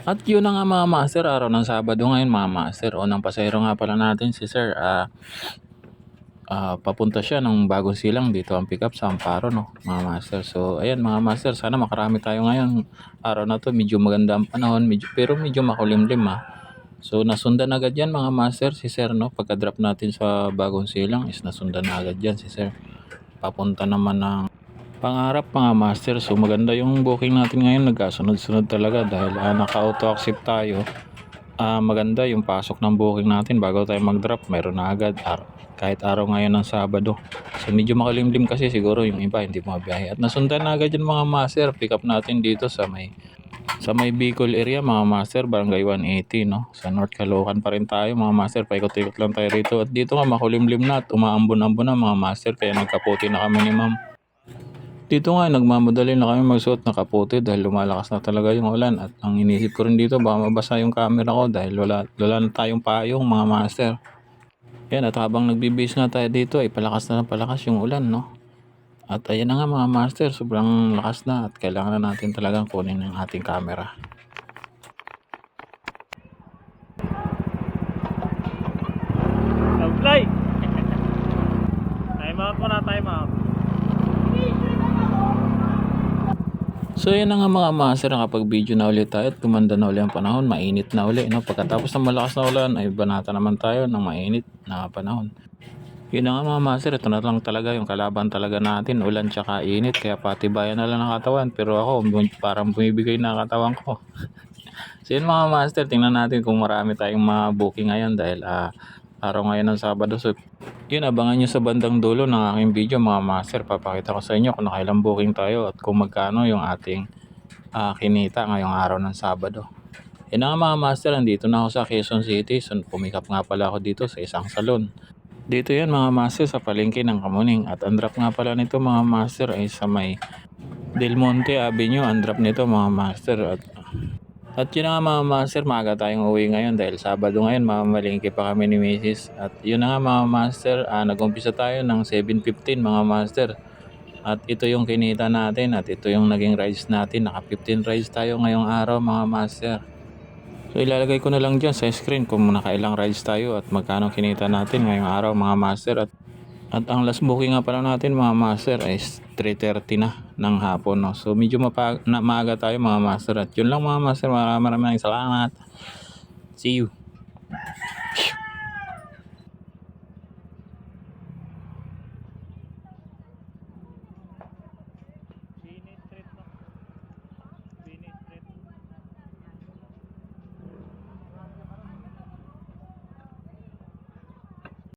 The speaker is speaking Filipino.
At yun na nga mga master, araw ng Sabado ngayon mga master. Unang pasahero nga pala natin si Sir. Papunta siya ng Bagong Silang, dito ang pick up sa Amparo, no mga master. So ayan mga master, sana makarami tayo ngayon. Araw na to medyo maganda ang panahon, pero medyo makulimlim So nasundan agad yan mga master si Sir, no? Pagka-drop natin sa Bagong Silang is nasundan na agad yan si Sir. Papunta naman ng Pangarap mga master. So maganda yung booking natin ngayon, nagkasunod-sunod talaga dahil naka-auto accept tayo. Maganda yung pasok ng booking natin bago tayo mag-drop, meron na agad kahit araw ngayon ng Sabado. So medyo makulimlim kasi siguro yung iba hindi mabiyahe. At nasundan na agad yung mga master, pick up natin dito sa may Bicol area mga master, Barangay 180, no? Sa North Caloocan pa rin tayo mga master, paikot-ikot lang tayo rito. At dito nga makulimlim na at umaambon-ambon na mga master, kaya nagkaputi na kami ni ma'am. Dito nga nagmamadali na kami magsuot ng kaputi dahil lumalakas na talaga yung ulan. At ang inisip ko rin dito, baka mabasa yung camera ko dahil wala na tayong payong mga master. Yan, at habang nagbibihis nga tayo dito ay palakas na palakas yung ulan, no? At ayan na nga mga master, sobrang lakas na at kailangan na natin talagang kunin yung ating camera. Fly! Time out muna, time out. So yan na nga mga master, nakapag-video na ulit tayo at tumanda na ulit ang panahon, mainit na ulit, no? Pagkatapos ng malakas na ulan ay banata naman tayo ng mainit na panahon. Yun na nga mga master, ito na lang talaga yung kalaban talaga natin, ulan tsaka init, kaya patibayan na lang ng katawan. Pero ako, parang bumibigay na katawan ko. So yun mga master, tingnan natin kung marami tayong mga booking ngayon dahil araw ngayon ng Sabado. So yun, abangan nyo sa bandang dulo ng aking video mga master. Papakita ko sa inyo kung nakailang booking tayo at kung magkano yung ating kinita ngayong araw ng Sabado. Yun na nga mga master, nandito na ako sa Quezon City. So pumikap nga pala ako dito sa isang salon. Dito yan mga master sa palengke ng Kamuning. At ang drop nga pala nito mga master ay sa may Del Monte Avenue. Ang drop nito mga master. At yun na nga mga master, maaga tayong uwi ngayon dahil Sabado ngayon, mamamalingki pa kami ni Mrs. At yun na nga mga master, nag-umpisa tayo ng 7:15 mga master. At ito yung kinita natin at ito yung naging rides natin. Naka 15 rides tayo ngayong araw mga master. So ilalagay ko na lang dyan sa screen kung nakailang rides tayo at magkano kinita natin ngayong araw mga master. At ang last booking nga pala natin mga master ay 3:30 na ng hapon, no? So medyo maaga tayo mga master. At yun lang mga master, maraming salamat. See you.